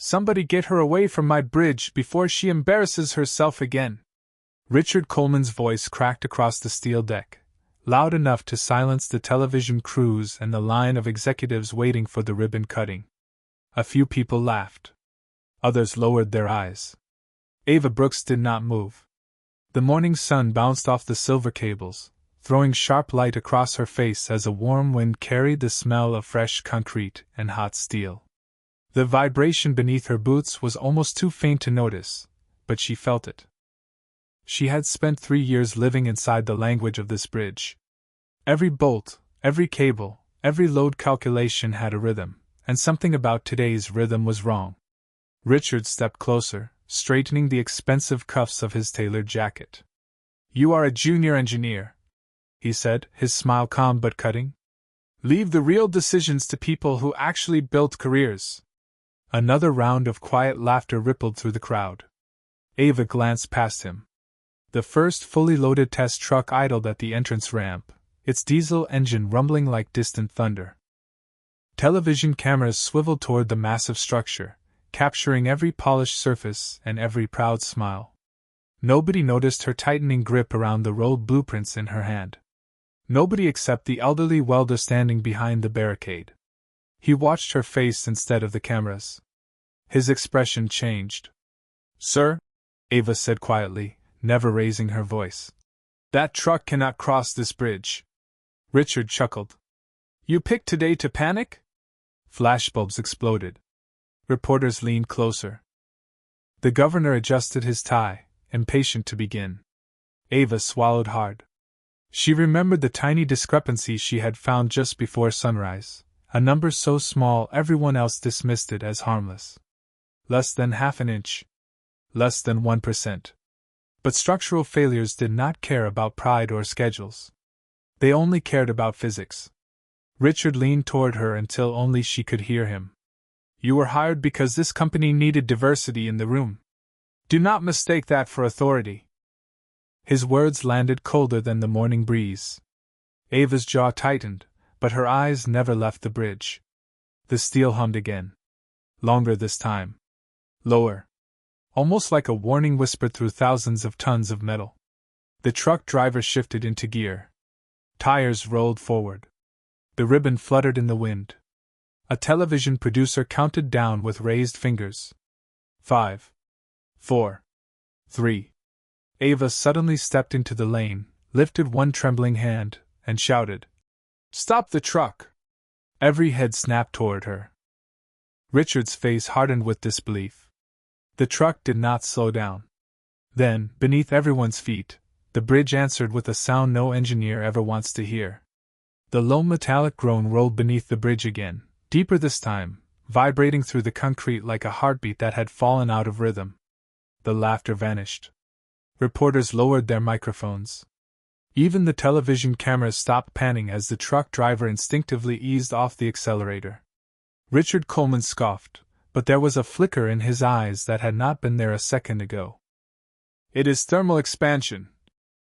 Somebody get her away from my bridge before she embarrasses herself again. Richard Coleman's voice cracked across the steel deck, loud enough to silence the television crews and the line of executives waiting for the ribbon cutting. A few people laughed. Others lowered their eyes. Ava Brooks did not move. The morning sun bounced off the silver cables, throwing sharp light across her face as a warm wind carried the smell of fresh concrete and hot steel. The vibration beneath her boots was almost too faint to notice, but she felt it. She had spent 3 years living inside the language of this bridge. Every bolt, every cable, every load calculation had a rhythm, and something about today's rhythm was wrong. Richard stepped closer, straightening the expensive cuffs of his tailored jacket. "You are a junior engineer," he said, his smile calm but cutting. "Leave the real decisions to people who actually built careers." Another round of quiet laughter rippled through the crowd. Ava glanced past him. The first fully loaded test truck idled at the entrance ramp, its diesel engine rumbling like distant thunder. Television cameras swiveled toward the massive structure, capturing every polished surface and every proud smile. Nobody noticed her tightening grip around the rolled blueprints in her hand. Nobody except the elderly welder standing behind the barricade. He watched her face instead of the cameras. His expression changed. "Sir," Ava said quietly, never raising her voice, "that truck cannot cross this bridge." Richard chuckled. "You picked today to panic?" Flashbulbs exploded. Reporters leaned closer. The governor adjusted his tie, impatient to begin. Ava swallowed hard. She remembered the tiny discrepancy she had found just before sunrise, a number so small everyone else dismissed it as harmless. Less than half an inch. Less than 1%. But structural failures did not care about pride or schedules. They only cared about physics. Richard leaned toward her until only she could hear him. "You were hired because this company needed diversity in the room. Do not mistake that for authority." His words landed colder than the morning breeze. Ava's jaw tightened, but her eyes never left the bridge. The steel hummed again. Longer this time. Lower. Almost like a warning whispered through thousands of tons of metal. The truck driver shifted into gear. Tires rolled forward. The ribbon fluttered in the wind. A television producer counted down with raised fingers. 5, 4, 3. Ava suddenly stepped into the lane, lifted one trembling hand, and shouted, "Stop the truck!" Every head snapped toward her. Richard's face hardened with disbelief. The truck did not slow down. Then, beneath everyone's feet, the bridge answered with a sound no engineer ever wants to hear. The low metallic groan rolled beneath the bridge again, deeper this time, vibrating through the concrete like a heartbeat that had fallen out of rhythm. The laughter vanished. Reporters lowered their microphones. Even the television cameras stopped panning as the truck driver instinctively eased off the accelerator. Richard Coleman scoffed, but there was a flicker in his eyes that had not been there a second ago. "It is thermal expansion,"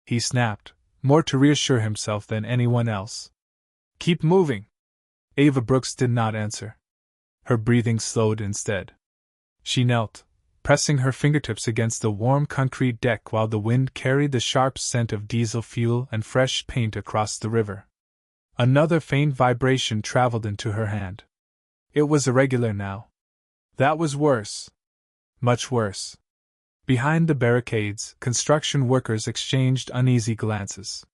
he snapped, more to reassure himself than anyone else. "Keep moving." Ava Brooks did not answer. Her breathing slowed instead. She knelt, pressing her fingertips against the warm concrete deck while the wind carried the sharp scent of diesel fuel and fresh paint across the river. Another faint vibration traveled into her hand. It was irregular now. That was worse. Much worse. Behind the barricades, construction workers exchanged uneasy glances.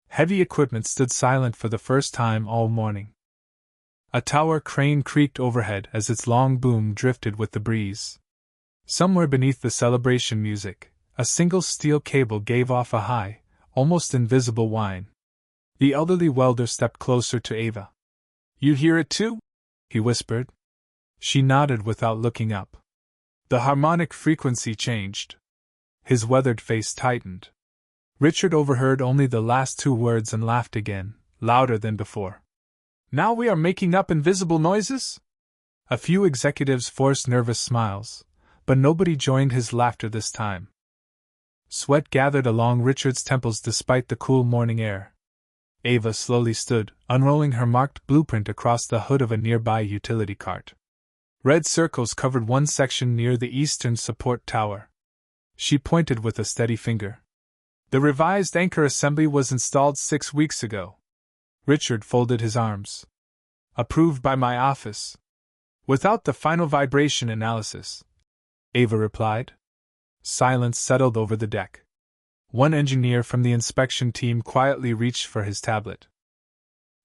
Heavy equipment stood silent for the first time all morning. A tower crane creaked overhead as its long boom drifted with the breeze. Somewhere beneath the celebration music, a single steel cable gave off a high, almost invisible whine. The elderly welder stepped closer to Ava. "You hear it too?" he whispered. She nodded without looking up. The harmonic frequency changed. His weathered face tightened. Richard overheard only the last 2 words and laughed again, louder than before. "Now we are making up invisible noises?" A few executives forced nervous smiles, but nobody joined his laughter this time. Sweat gathered along Richard's temples despite the cool morning air. Ava slowly stood, unrolling her marked blueprint across the hood of a nearby utility cart. Red circles covered one section near the eastern support tower. She pointed with a steady finger. The revised anchor assembly was installed 6 weeks ago. Richard folded his arms. Approved by my office. Without the final vibration analysis, Ava replied. Silence settled over the deck. One engineer from the inspection team quietly reached for his tablet.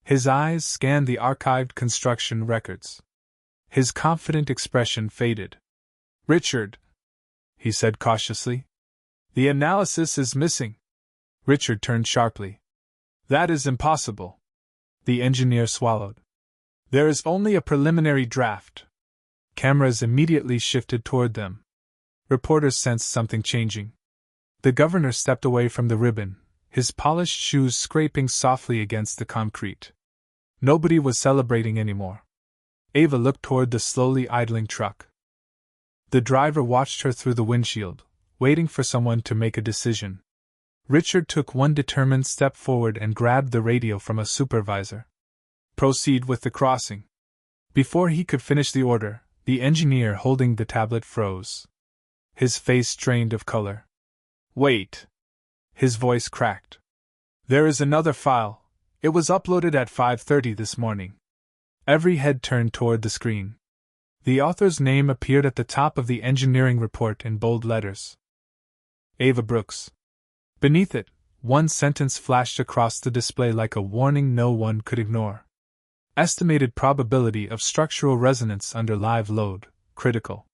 His eyes scanned the archived construction records. His confident expression faded. Richard, he said cautiously, the analysis is missing. Richard turned sharply. That is impossible. The engineer swallowed. There is only a preliminary draft. Cameras immediately shifted toward them. Reporters sensed something changing. The governor stepped away from the ribbon, his polished shoes scraping softly against the concrete. Nobody was celebrating anymore. Ava looked toward the slowly idling truck. The driver watched her through the windshield, waiting for someone to make a decision. Richard took one determined step forward and grabbed the radio from a supervisor. Proceed with the crossing. Before he could finish the order, the engineer holding the tablet froze. His face drained of color. Wait. His voice cracked. There is another file. It was uploaded at 5:30 this morning. Every head turned toward the screen. The author's name appeared at the top of the engineering report in bold letters. Ava Brooks. Beneath it, one sentence flashed across the display like a warning no one could ignore. Estimated probability of structural resonance under live load, critical.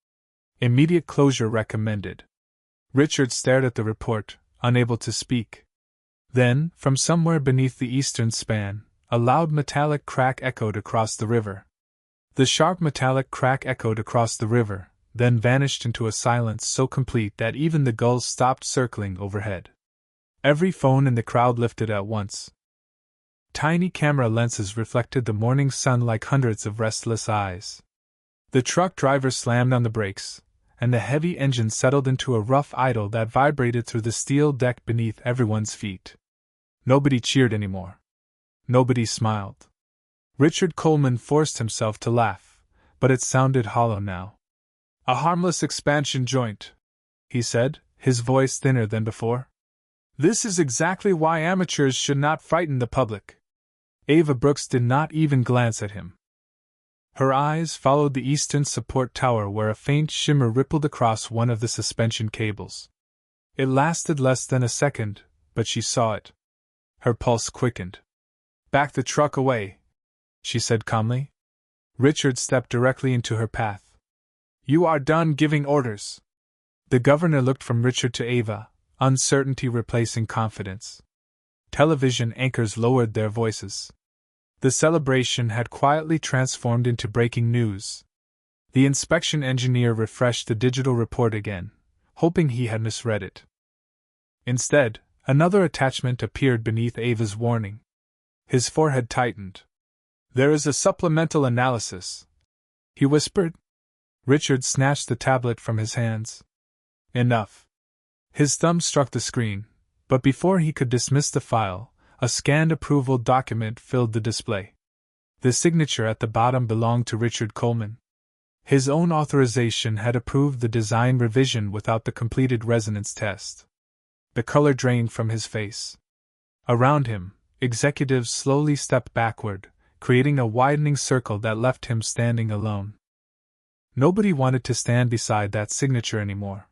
Immediate closure recommended. Richard stared at the report, unable to speak. Then, from somewhere beneath the eastern span, a loud metallic crack echoed across the river. The sharp metallic crack echoed across the river, then vanished into a silence so complete that even the gulls stopped circling overhead. Every phone in the crowd lifted at once. Tiny camera lenses reflected the morning sun like hundreds of restless eyes. The truck driver slammed on the brakes, and the heavy engine settled into a rough idle that vibrated through the steel deck beneath everyone's feet. Nobody cheered anymore. Nobody smiled. Richard Coleman forced himself to laugh, but it sounded hollow now. A harmless expansion joint, he said, his voice thinner than before. This is exactly why amateurs should not frighten the public. Ava Brooks did not even glance at him. Her eyes followed the eastern support tower where a faint shimmer rippled across one of the suspension cables. It lasted less than a second, but she saw it. Her pulse quickened. Back the truck away, she said calmly. Richard stepped directly into her path. You are done giving orders. The governor looked from Richard to Ava, uncertainty replacing confidence. Television anchors lowered their voices. The celebration had quietly transformed into breaking news. The inspection engineer refreshed the digital report again, hoping he had misread it. Instead, another attachment appeared beneath Ava's warning. His forehead tightened. There is a supplemental analysis, he whispered. Richard snatched the tablet from his hands. Enough. His thumb struck the screen, but before he could dismiss the file, a scanned approval document filled the display. The signature at the bottom belonged to Richard Coleman. His own authorization had approved the design revision without the completed resonance test. The color drained from his face. Around him, executives slowly stepped backward, creating a widening circle that left him standing alone. Nobody wanted to stand beside that signature anymore.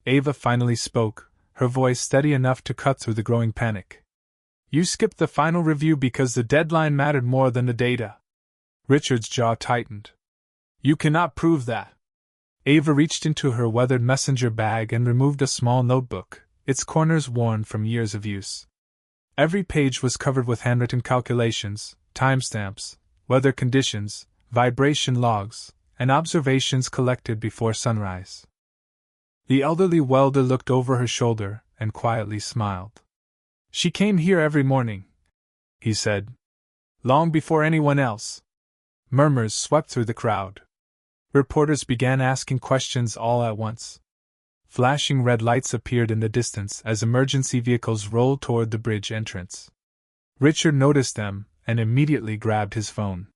Ava finally spoke, her voice steady enough to cut through the growing panic. You skipped the final review because the deadline mattered more than the data. Richard's jaw tightened. You cannot prove that. Ava reached into her weathered messenger bag and removed a small notebook, its corners worn from years of use. Every page was covered with handwritten calculations, timestamps, weather conditions, vibration logs, and observations collected before sunrise. The elderly welder looked over her shoulder and quietly smiled. She came here every morning, he said. Long before anyone else. Murmurs swept through the crowd. Reporters began asking questions all at once. Flashing red lights appeared in the distance as emergency vehicles rolled toward the bridge entrance. Richard noticed them and immediately grabbed his phone.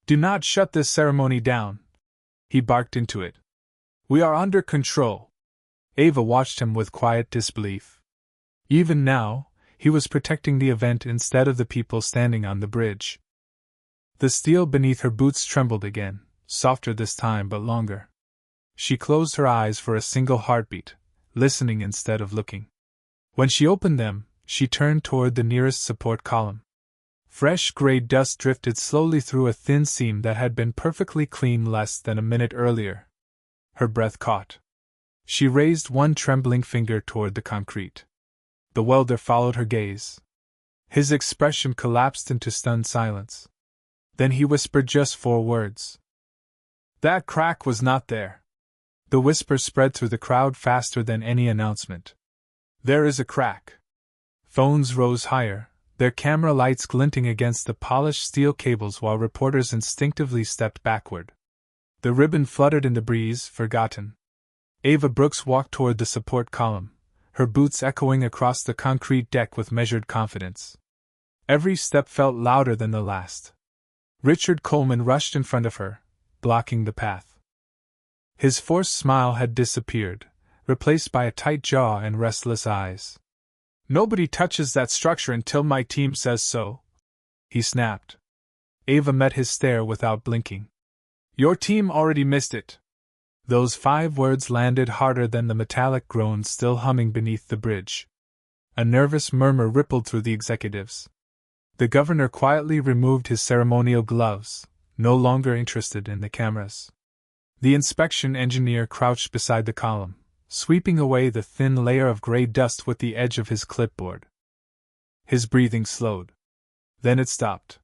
Do not shut this ceremony down, He barked into it. We are under control. Ava watched him with quiet disbelief. Even now, he was protecting the event instead of the people standing on the bridge. The steel beneath her boots trembled again, softer this time but longer. She closed her eyes for a single heartbeat, listening instead of looking. When she opened them, she turned toward the nearest support column. Fresh gray dust drifted slowly through a thin seam that had been perfectly clean less than a minute earlier. Her breath caught. She raised one trembling finger toward the concrete. The welder followed her gaze. His expression collapsed into stunned silence. Then he whispered just 4 words. That crack was not there. The whisper spread through the crowd faster than any announcement. There is a crack. Phones rose higher, their camera lights glinting against the polished steel cables while reporters instinctively stepped backward. The ribbon fluttered in the breeze, forgotten. Ava Brooks walked toward the support column, her boots echoing across the concrete deck with measured confidence. Every step felt louder than the last. Richard Coleman rushed in front of her, blocking the path. His forced smile had disappeared, replaced by a tight jaw and restless eyes. Nobody touches that structure until my team says so, he snapped. Ava met his stare without blinking. Your team already missed it. Those 5 words landed harder than the metallic groans still humming beneath the bridge. A nervous murmur rippled through the executives. The governor quietly removed his ceremonial gloves, no longer interested in the cameras. The inspection engineer crouched beside the column, sweeping away the thin layer of gray dust with the edge of his clipboard. His breathing slowed. Then it stopped.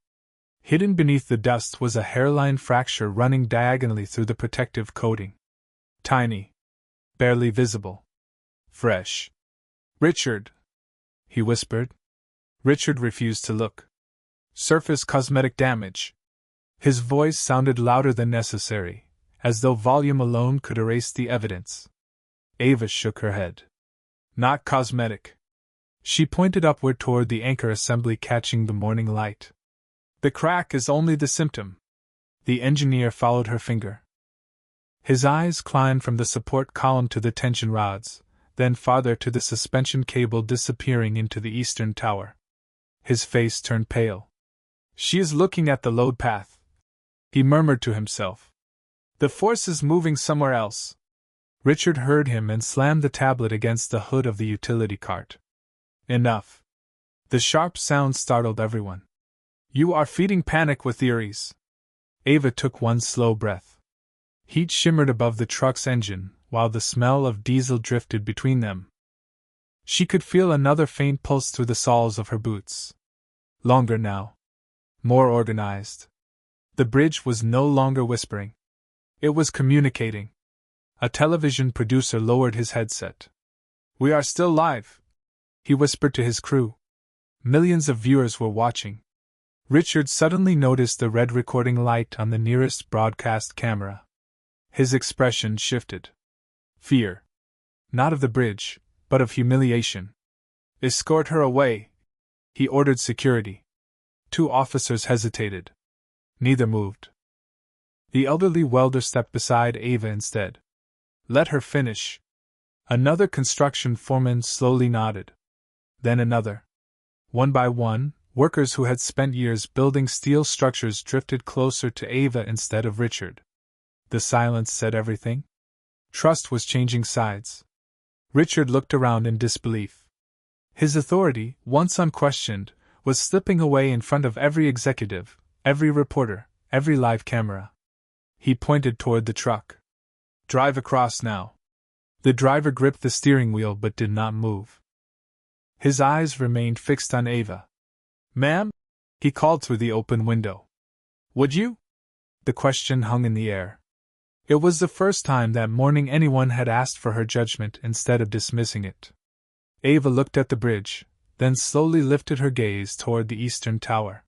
Hidden beneath the dust was a hairline fracture running diagonally through the protective coating. Tiny. Barely visible. Fresh. Richard, he whispered. Richard refused to look. Surface cosmetic damage. His voice sounded louder than necessary, as though volume alone could erase the evidence. Ava shook her head. Not cosmetic. She pointed upward toward the anchor assembly catching the morning light. The crack is only the symptom. The engineer followed her finger. His eyes climbed from the support column to the tension rods, then farther to the suspension cable disappearing into the eastern tower. His face turned pale. She is looking at the load path, he murmured to himself. The force is moving somewhere else. Richard heard him and slammed the tablet against the hood of the utility cart. Enough. The sharp sound startled everyone. You are feeding panic with theories. Ava took one slow breath. Heat shimmered above the truck's engine, while the smell of diesel drifted between them. She could feel another faint pulse through the soles of her boots. Longer now. More organized. The bridge was no longer whispering. It was communicating. A television producer lowered his headset. We are still live, he whispered to his crew. Millions of viewers were watching. Richard suddenly noticed the red recording light on the nearest broadcast camera. His expression shifted. Fear. Not of the bridge, but of humiliation. Escort her away, he ordered security. 2 officers hesitated. Neither moved. The elderly welder stepped beside Ava instead. Let her finish. Another construction foreman slowly nodded. Then another. One by one, workers who had spent years building steel structures drifted closer to Ava instead of Richard. The silence said everything. Trust was changing sides. Richard looked around in disbelief. His authority, once unquestioned, was slipping away in front of every executive, every reporter, every live camera. He pointed toward the truck. Drive across now. The driver gripped the steering wheel but did not move. His eyes remained fixed on Ava. Ma'am? He called through the open window. Would you? The question hung in the air. It was the first time that morning anyone had asked for her judgment instead of dismissing it. Ava looked at the bridge, then slowly lifted her gaze toward the eastern tower.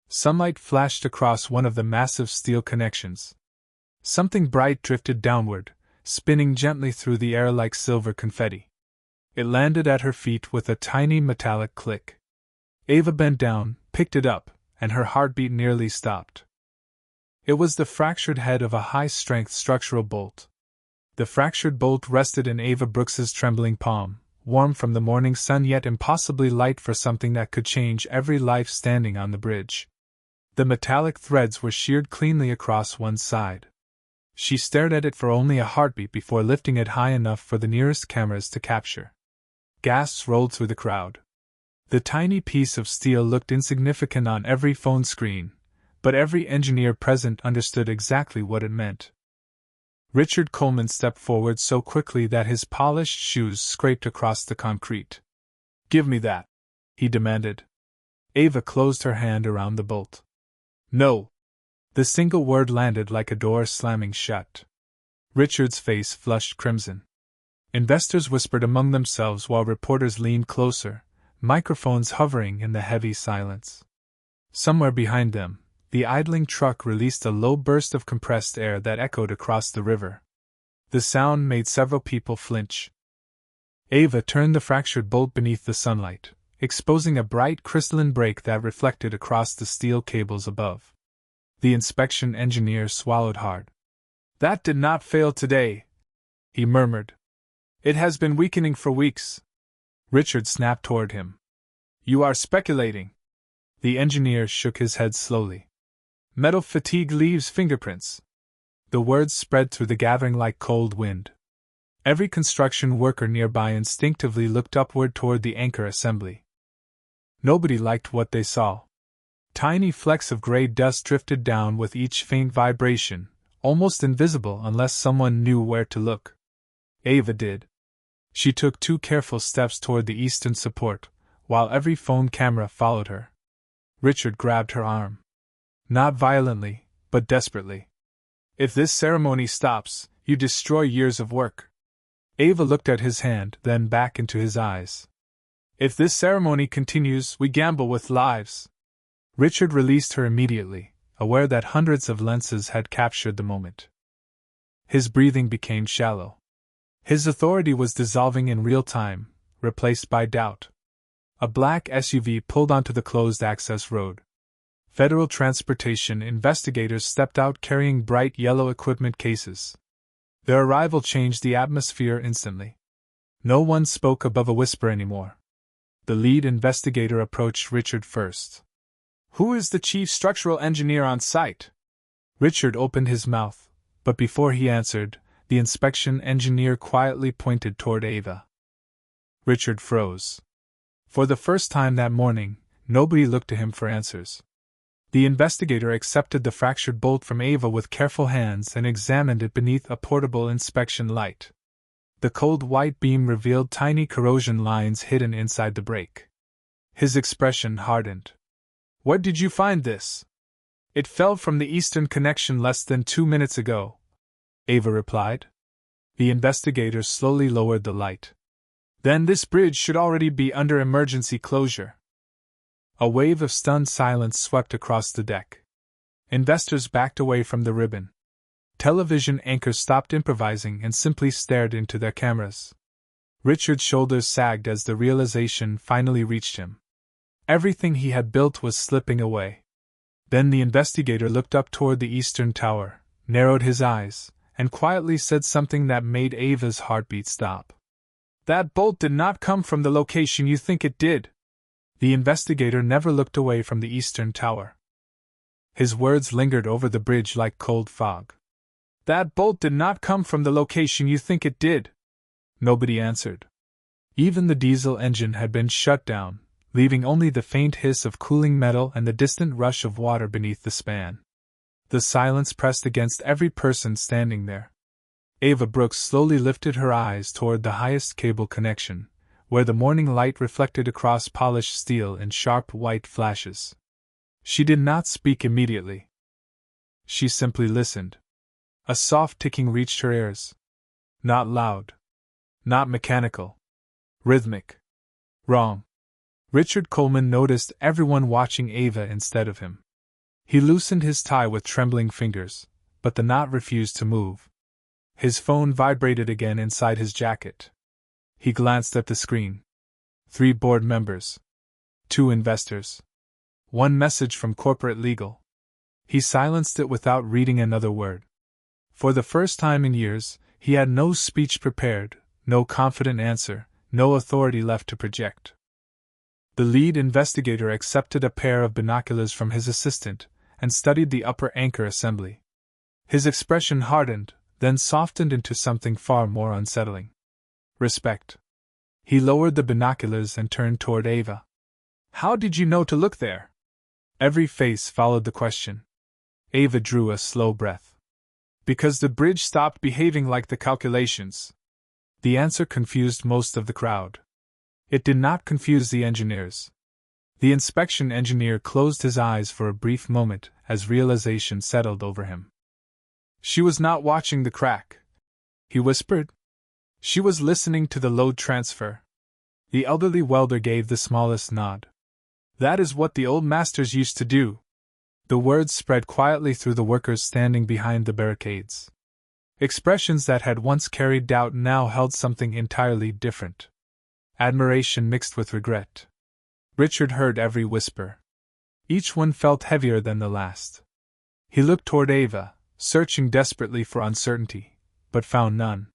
Sunlight flashed across one of the massive steel connections. Something bright drifted downward, spinning gently through the air like silver confetti. It landed at her feet with a tiny metallic click. Ava bent down, picked it up, and her heartbeat nearly stopped. It was the fractured head of a high-strength structural bolt. The fractured bolt rested in Ava Brooks's trembling palm, warm from the morning sun yet impossibly light for something that could change every life standing on the bridge. The metallic threads were sheared cleanly across one side. She stared at it for only a heartbeat before lifting it high enough for the nearest cameras to capture. Gasps rolled through the crowd. The tiny piece of steel looked insignificant on every phone screen, but every engineer present understood exactly what it meant. Richard Coleman stepped forward so quickly that his polished shoes scraped across the concrete. "Give me that," he demanded. Ava closed her hand around the bolt. "No." The single word landed like a door slamming shut. Richard's face flushed crimson. Investors whispered among themselves while reporters leaned closer, microphones hovering in the heavy silence. Somewhere behind them, the idling truck released a low burst of compressed air that echoed across the river. The sound made several people flinch. Ava turned the fractured bolt beneath the sunlight, exposing a bright crystalline break that reflected across the steel cables above. The inspection engineer swallowed hard. "That did not fail today," he murmured. "It has been weakening for weeks." Richard snapped toward him. "You are speculating." The engineer shook his head slowly. "Metal fatigue leaves fingerprints." The words spread through the gathering like cold wind. Every construction worker nearby instinctively looked upward toward the anchor assembly. Nobody liked what they saw. Tiny flecks of gray dust drifted down with each faint vibration, almost invisible unless someone knew where to look. Ava did. She took 2 careful steps toward the eastern support, while every phone camera followed her. Richard grabbed her arm. Not violently, but desperately. "If this ceremony stops, you destroy years of work." Ava looked at his hand, then back into his eyes. "If this ceremony continues, we gamble with lives." Richard released her immediately, aware that hundreds of lenses had captured the moment. His breathing became shallow. His authority was dissolving in real time, replaced by doubt. A black SUV pulled onto the closed access road. Federal transportation investigators stepped out carrying bright yellow equipment cases. Their arrival changed the atmosphere instantly. No one spoke above a whisper anymore. The lead investigator approached Richard first. "Who is the chief structural engineer on site?" Richard opened his mouth, but before he answered, the inspection engineer quietly pointed toward Ava. Richard froze. For the first time that morning, nobody looked to him for answers. The investigator accepted the fractured bolt from Ava with careful hands and examined it beneath a portable inspection light. The cold white beam revealed tiny corrosion lines hidden inside the break. His expression hardened. "Where did you find this?" "It fell from the eastern connection less than 2 minutes ago," Ava replied. The investigator slowly lowered the light. "Then this bridge should already be under emergency closure." A wave of stunned silence swept across the deck. Investors backed away from the ribbon. Television anchors stopped improvising and simply stared into their cameras. Richard's shoulders sagged as the realization finally reached him. Everything he had built was slipping away. Then the investigator looked up toward the eastern tower, narrowed his eyes, and quietly said something that made Ava's heartbeat stop. "That bolt did not come from the location you think it did." The investigator never looked away from the eastern tower. His words lingered over the bridge like cold fog. "That bolt did not come from the location you think it did." Nobody answered. Even the diesel engine had been shut down, leaving only the faint hiss of cooling metal and the distant rush of water beneath the span. The silence pressed against every person standing there. Ava Brooks slowly lifted her eyes toward the highest cable connection, where the morning light reflected across polished steel in sharp white flashes. She did not speak immediately. She simply listened. A soft ticking reached her ears. Not loud. Not mechanical. Rhythmic. Wrong. Richard Coleman noticed everyone watching Ava instead of him. He loosened his tie with trembling fingers, but the knot refused to move. His phone vibrated again inside his jacket. He glanced at the screen. 3 board members. 2 investors. 1 message from corporate legal. He silenced it without reading another word. For the first time in years, he had no speech prepared, no confident answer, no authority left to project. The lead investigator accepted a pair of binoculars from his assistant and studied the upper anchor assembly. His expression hardened, then softened into something far more unsettling. Respect. He lowered the binoculars and turned toward Ava. How did you know to look there? Every face followed the question. Ava drew a slow breath. Because the bridge stopped behaving like the calculations. The answer confused most of the crowd. It did not confuse the engineers. The inspection engineer closed his eyes for a brief moment as realization settled over him. She was not watching the crack, he whispered. She was listening to the load transfer. The elderly welder gave the smallest nod. That is what the old masters used to do. The words spread quietly through the workers standing behind the barricades. Expressions that had once carried doubt now held something entirely different. Admiration mixed with regret. Richard heard every whisper. Each one felt heavier than the last. He looked toward Ava, searching desperately for uncertainty, but found none.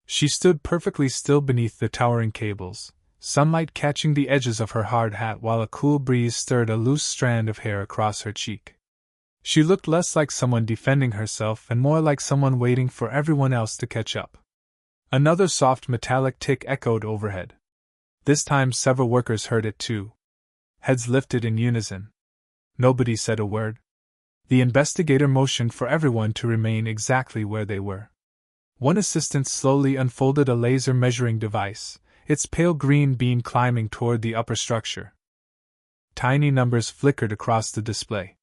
She stood perfectly still beneath the towering cables, sunlight catching the edges of her hard hat while a cool breeze stirred a loose strand of hair across her cheek. She looked less like someone defending herself and more like someone waiting for everyone else to catch up. Another soft metallic tick echoed overhead. This time several workers heard it too. Heads lifted in unison. Nobody said a word. The investigator motioned for everyone to remain exactly where they were. One assistant slowly unfolded a laser measuring device, its pale green beam climbing toward the upper structure. Tiny numbers flickered across the display.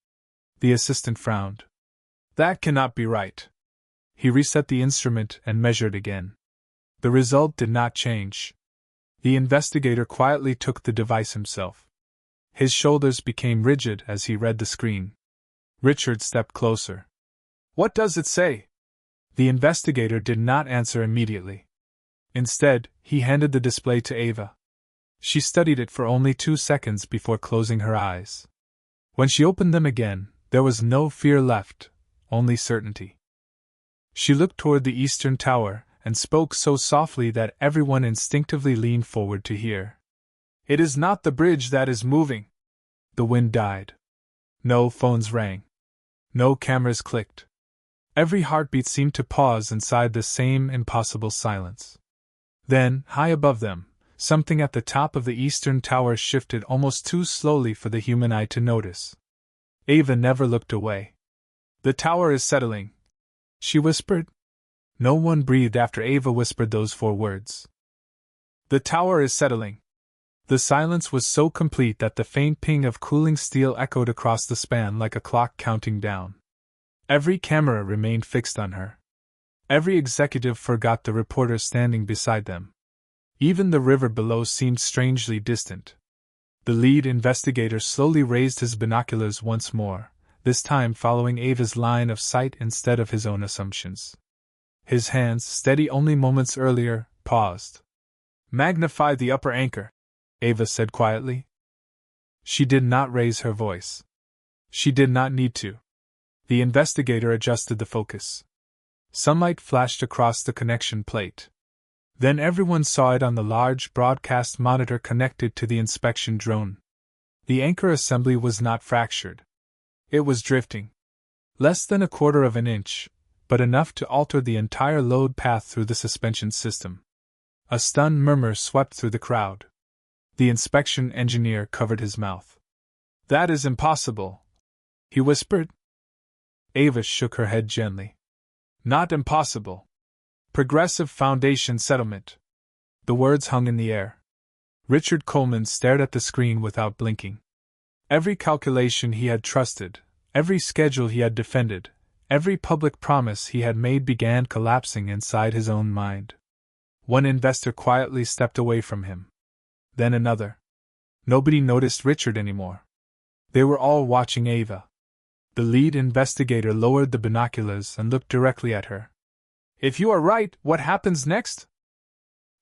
The assistant frowned. That cannot be right. He reset the instrument and measured again. The result did not change. The investigator quietly took the device himself. His shoulders became rigid as he read the screen. Richard stepped closer. What does it say? The investigator did not answer immediately. Instead, he handed the display to Ava. She studied it for only 2 seconds before closing her eyes. When she opened them again, there was no fear left, only certainty. She looked toward the eastern tower and spoke so softly that everyone instinctively leaned forward to hear. It is not the bridge that is moving. The wind died. No phones rang. No cameras clicked. Every heartbeat seemed to pause inside the same impossible silence. Then, high above them, something at the top of the eastern tower shifted almost too slowly for the human eye to notice. Ava never looked away. The tower is settling, she whispered. No one breathed after Ava whispered those 4 words. The tower is settling. The silence was so complete that the faint ping of cooling steel echoed across the span like a clock counting down. Every camera remained fixed on her. Every executive forgot the reporter standing beside them. Even the river below seemed strangely distant. The lead investigator slowly raised his binoculars once more, this time following Ava's line of sight instead of his own assumptions. His hands, steady only moments earlier, paused. Magnify the upper anchor, Ava said quietly. She did not raise her voice. She did not need to. The investigator adjusted the focus. Sunlight flashed across the connection plate. Then everyone saw it on the large broadcast monitor connected to the inspection drone. The anchor assembly was not fractured. It was drifting. Less than 1/4 of an inch, but enough to alter the entire load path through the suspension system. A stunned murmur swept through the crowd. The inspection engineer covered his mouth. That is impossible, he whispered. Ava shook her head gently. Not impossible. Progressive foundation settlement. The words hung in the air. Richard Coleman stared at the screen without blinking. Every calculation he had trusted, every schedule he had defended, every public promise he had made began collapsing inside his own mind. One investor quietly stepped away from him. Then another. Nobody noticed Richard anymore. They were all watching Ava. The lead investigator lowered the binoculars and looked directly at her. If you are right, what happens next?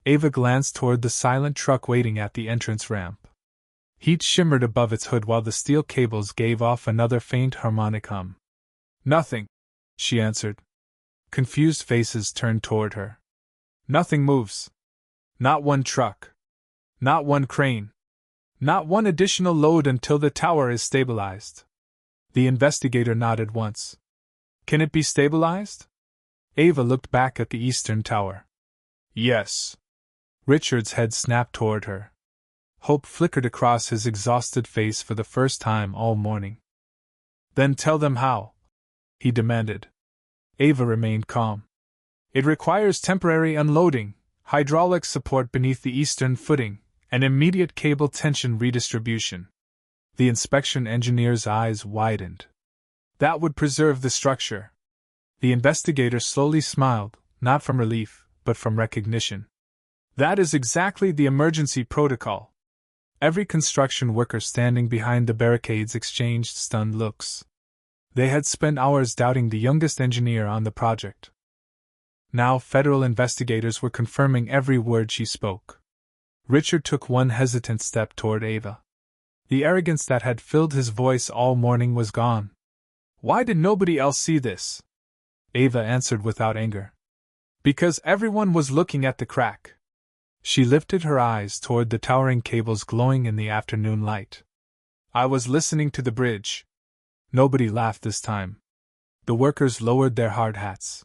Ava glanced toward the silent truck waiting at the entrance ramp. Heat shimmered above its hood while the steel cables gave off another faint harmonic hum. Nothing, she answered. Confused faces turned toward her. Nothing moves. Not one truck. Not one crane. Not one additional load until the tower is stabilized. The investigator nodded once. Can it be stabilized? Ava looked back at the eastern tower. Yes. Richard's head snapped toward her. Hope flickered across his exhausted face for the first time all morning. Then tell them how, he demanded. Ava remained calm. It requires temporary unloading, hydraulic support beneath the eastern footing, and immediate cable tension redistribution. The inspection engineer's eyes widened. That would preserve the structure. The investigator slowly smiled, not from relief, but from recognition. That is exactly the emergency protocol. Every construction worker standing behind the barricades exchanged stunned looks. They had spent hours doubting the youngest engineer on the project. Now federal investigators were confirming every word she spoke. Richard took one hesitant step toward Ava. The arrogance that had filled his voice all morning was gone. Why did nobody else see this? Ava answered without anger. Because everyone was looking at the crack. She lifted her eyes toward the towering cables glowing in the afternoon light. I was listening to the bridge. Nobody laughed this time. The workers lowered their hard hats.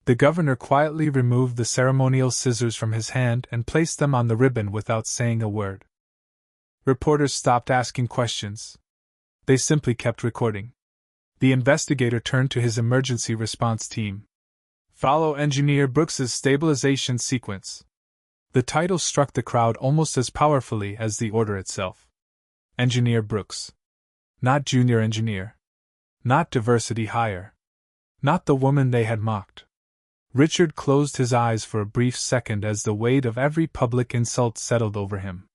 The governor quietly removed the ceremonial scissors from his hand and placed them on the ribbon without saying a word. Reporters stopped asking questions. They simply kept recording. The investigator turned to his emergency response team. Follow Engineer Brooks's stabilization sequence. The title struck the crowd almost as powerfully as the order itself. Engineer Brooks. Not junior engineer. Not diversity hire. Not the woman they had mocked. Richard closed his eyes for a brief second as the weight of every public insult settled over him.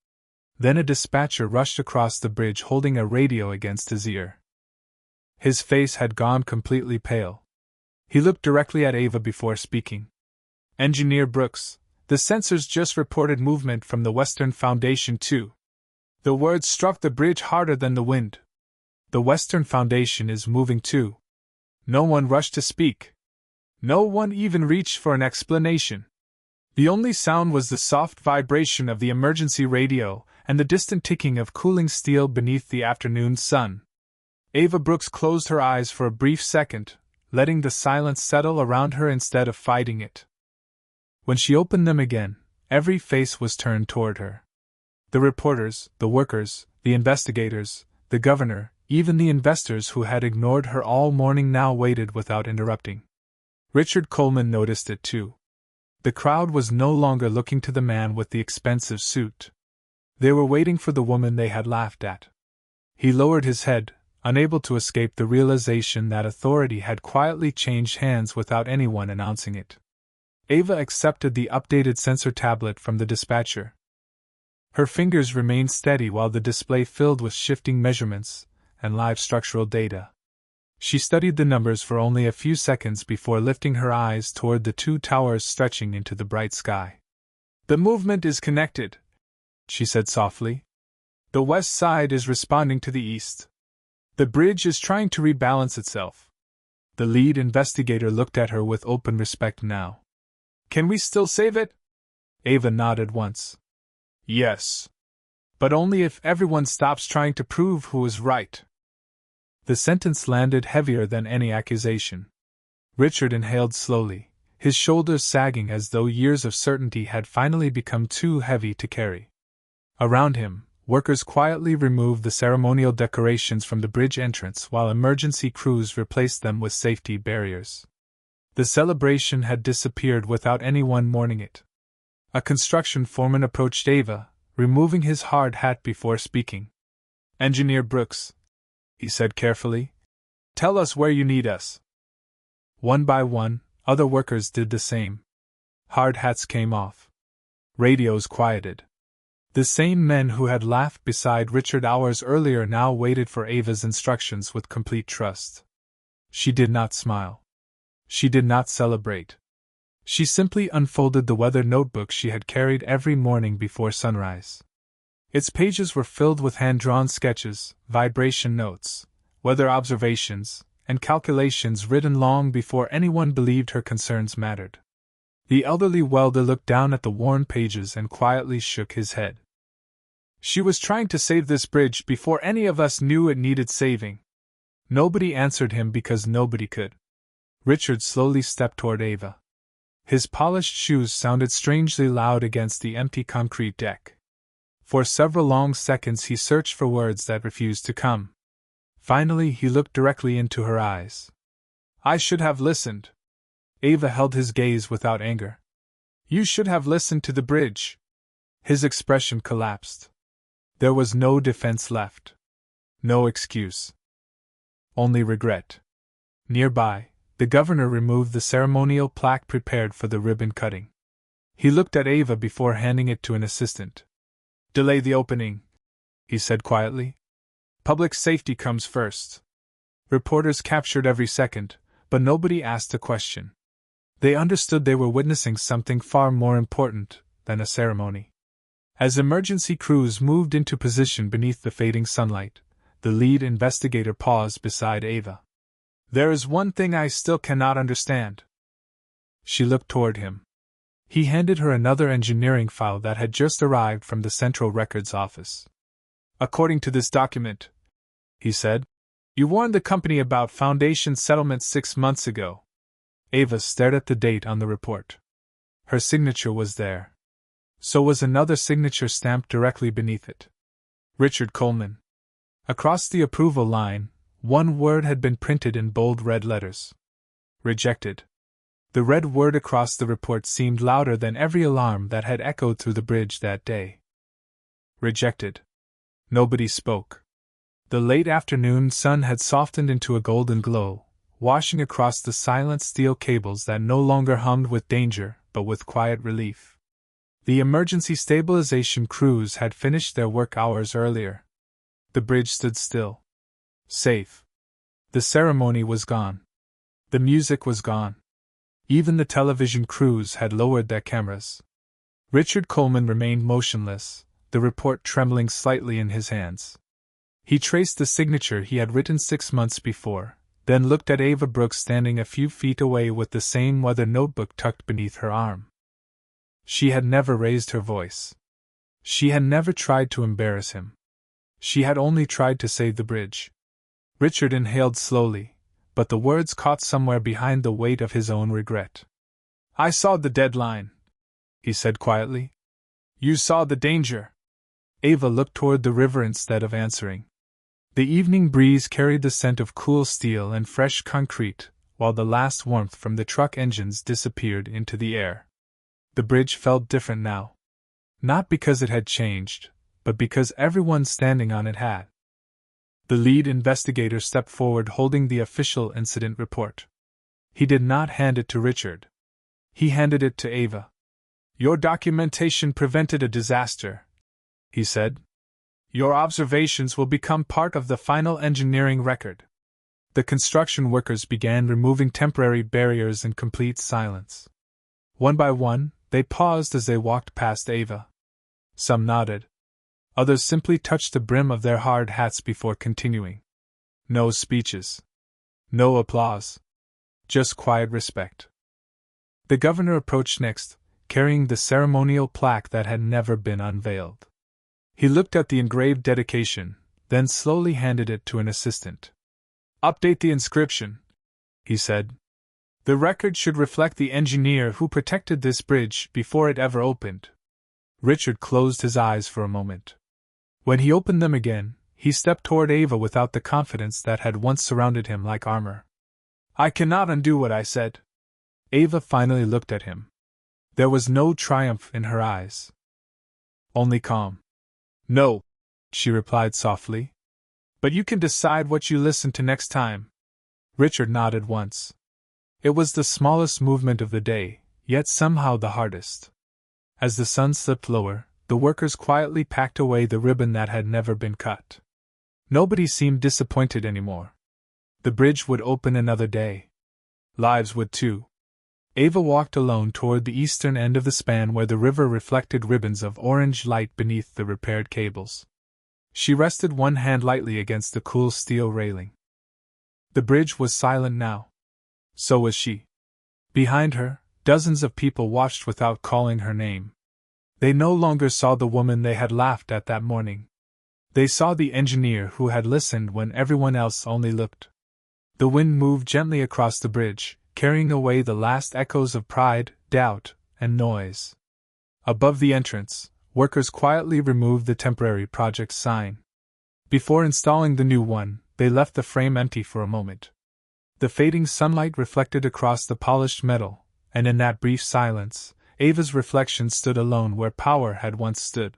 Then a dispatcher rushed across the bridge holding a radio against his ear. His face had gone completely pale. He looked directly at Ava before speaking. Engineer Brooks, the sensors just reported movement from the Western Foundation too. The words struck the bridge harder than the wind. The Western Foundation is moving too. No one rushed to speak. No one even reached for an explanation. The only sound was the soft vibration of the emergency radio and the distant ticking of cooling steel beneath the afternoon sun. Ava Brooks closed her eyes for a brief second, letting the silence settle around her instead of fighting it. When she opened them again, every face was turned toward her. The reporters, the workers, the investigators, the governor, even the investors who had ignored her all morning now waited without interrupting. Richard Coleman noticed it too. The crowd was no longer looking to the man with the expensive suit. They were waiting for the woman they had laughed at. He lowered his head, unable to escape the realization that authority had quietly changed hands without anyone announcing it. Ava accepted the updated sensor tablet from the dispatcher. Her fingers remained steady while the display filled with shifting measurements and live structural data. She studied the numbers for only a few seconds before lifting her eyes toward the two towers stretching into the bright sky. The movement is connected, she said softly. The west side is responding to the east. The bridge is trying to rebalance itself. The lead investigator looked at her with open respect now. Can we still save it? Ava nodded once. Yes. But only if everyone stops trying to prove who is right. The sentence landed heavier than any accusation. Richard inhaled slowly, his shoulders sagging as though years of certainty had finally become too heavy to carry. Around him, workers quietly removed the ceremonial decorations from the bridge entrance while emergency crews replaced them with safety barriers. The celebration had disappeared without anyone mourning it. A construction foreman approached Ava, removing his hard hat before speaking. Engineer Brooks, he said carefully, tell us where you need us. One by one, other workers did the same. Hard hats came off. Radios quieted. The same men who had laughed beside Richard hours earlier now waited for Ava's instructions with complete trust. She did not smile. She did not celebrate. She simply unfolded the weather notebook she had carried every morning before sunrise. Its pages were filled with hand-drawn sketches, vibration notes, weather observations, and calculations written long before anyone believed her concerns mattered. The elderly welder looked down at the worn pages and quietly shook his head. She was trying to save this bridge before any of us knew it needed saving. Nobody answered him because nobody could. Richard slowly stepped toward Ava. His polished shoes sounded strangely loud against the empty concrete deck. For several long seconds he searched for words that refused to come. Finally he looked directly into her eyes. "I should have listened." Ava held his gaze without anger. "You should have listened to the bridge." His expression collapsed. There was no defense left. No excuse. Only regret. Nearby, the governor removed the ceremonial plaque prepared for the ribbon cutting. He looked at Ava before handing it to an assistant. "Delay the opening," he said quietly. "Public safety comes first." Reporters captured every second, but nobody asked a question. They understood they were witnessing something far more important than a ceremony. As emergency crews moved into position beneath the fading sunlight, the lead investigator paused beside Ava. "There is one thing I still cannot understand." She looked toward him. He handed her another engineering file that had just arrived from the Central Records Office. "According to this document," he said, "you warned the company about foundation settlement 6 months ago." Ava stared at the date on the report. Her signature was there. So was another signature stamped directly beneath it. Richard Coleman. Across the approval line, one word had been printed in bold red letters. Rejected. The red word across the report seemed louder than every alarm that had echoed through the bridge that day. Rejected. Nobody spoke. The late afternoon sun had softened into a golden glow, washing across the silent steel cables that no longer hummed with danger, but with quiet relief. The emergency stabilization crews had finished their work hours earlier. The bridge stood still. Safe. The ceremony was gone. The music was gone. Even the television crews had lowered their cameras. Richard Coleman remained motionless, the report trembling slightly in his hands. He traced the signature he had written 6 months before, then looked at Ava Brooks standing a few feet away with the same weather notebook tucked beneath her arm. She had never raised her voice. She had never tried to embarrass him. She had only tried to save the bridge. Richard inhaled slowly, but the words caught somewhere behind the weight of his own regret. "I saw the deadline," he said quietly. "You saw the danger." Ava looked toward the river instead of answering. The evening breeze carried the scent of cool steel and fresh concrete, while the last warmth from the truck engines disappeared into the air. The bridge felt different now. Not because it had changed, but because everyone standing on it had. The lead investigator stepped forward holding the official incident report. He did not hand it to Richard. He handed it to Ava. "Your documentation prevented a disaster," he said. "Your observations will become part of the final engineering record." The construction workers began removing temporary barriers in complete silence. One by one, they paused as they walked past Ava. Some nodded. Others simply touched the brim of their hard hats before continuing. No speeches. No applause. Just quiet respect. The governor approached next, carrying the ceremonial plaque that had never been unveiled. He looked at the engraved dedication, then slowly handed it to an assistant. "Update the inscription," he said. "The record should reflect the engineer who protected this bridge before it ever opened." Richard closed his eyes for a moment. When he opened them again, he stepped toward Ava without the confidence that had once surrounded him like armor. "I cannot undo what I said." Ava finally looked at him. There was no triumph in her eyes. Only calm. "No," she replied softly. "But you can decide what you listen to next time." Richard nodded once. It was the smallest movement of the day, yet somehow the hardest. As the sun slipped lower, the workers quietly packed away the ribbon that had never been cut. Nobody seemed disappointed anymore. The bridge would open another day. Lives would too. Ava walked alone toward the eastern end of the span where the river reflected ribbons of orange light beneath the repaired cables. She rested one hand lightly against the cool steel railing. The bridge was silent now. So was she. Behind her, dozens of people watched without calling her name. They no longer saw the woman they had laughed at that morning. They saw the engineer who had listened when everyone else only looked. The wind moved gently across the bridge, carrying away the last echoes of pride, doubt, and noise. Above the entrance, workers quietly removed the temporary project sign. Before installing the new one, they left the frame empty for a moment. The fading sunlight reflected across the polished metal, and in that brief silence, Ava's reflection stood alone where power had once stood.